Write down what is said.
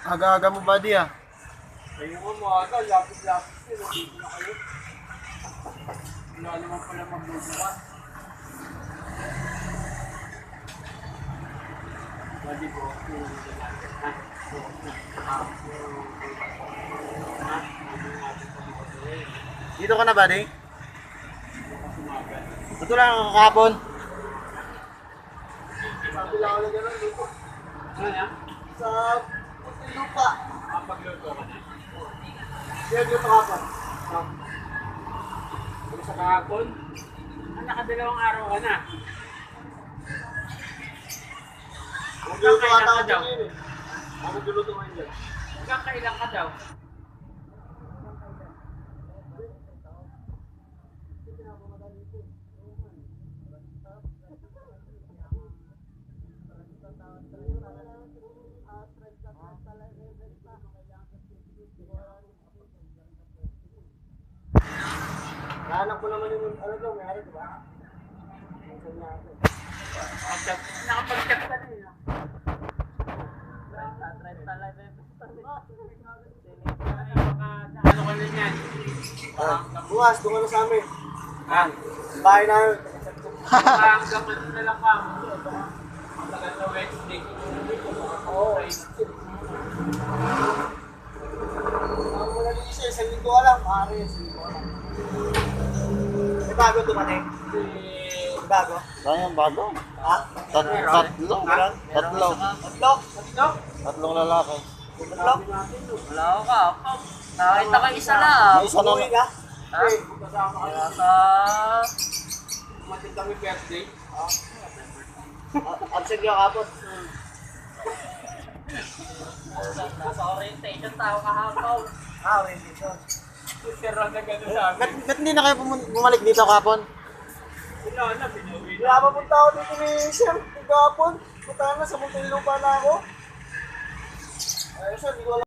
Aga-aga mo ba di ah? Ayun mo mga lapis-lapis din. Dito na kayo. Wala naman pala magbubukas. Pwede po. Dito ka na ba di? Ito lang ang kahapon. Sabi lang ako na gano'n dito. Ano yan? Sa lupa. Pagluto ka na. Kaya dito kahapon. Kung sa kahapon, nakadalawang araw ka na. Magluluto ata ako dyan yun eh. Ako magluluto ngayon dyan. Hanggang kailan ka daw? Nahanap ko naman yung ano daw, may ari diba? Nakapag-check ka na yun. Ano ka na yan? Bukas, doon ka na sa amin. Ah, Bahay namin. hanggang ano na lang ka. Matagal na Wednesday. Oo. Ang mula din isa, isang linggo lang. Maaari, isang linggo lang. May bago dumating? May bago? Sayang bago. Ha? Tatlo. Meron? Tatlo. Tatlo? Tatlo? Tatlong lalaki. Tatlo? Wala ko ka. Nakita ko isa lang. May isa na. Umuwi ka? Ha? Okay. Kasama ka na. Nasa... Matid kami birthday. Absent ka kapon. Nasa orientation tao kahapon. Orientation. Pero na gano'n sa amin. Ba't hindi na kayo bumalik dito kapon? Wala na, pinuwi na. Wala pa punta ako dito ni Sir. Kapon. Punta na sa Muntinlupa na ako. Ay, sir, hindi ko alam.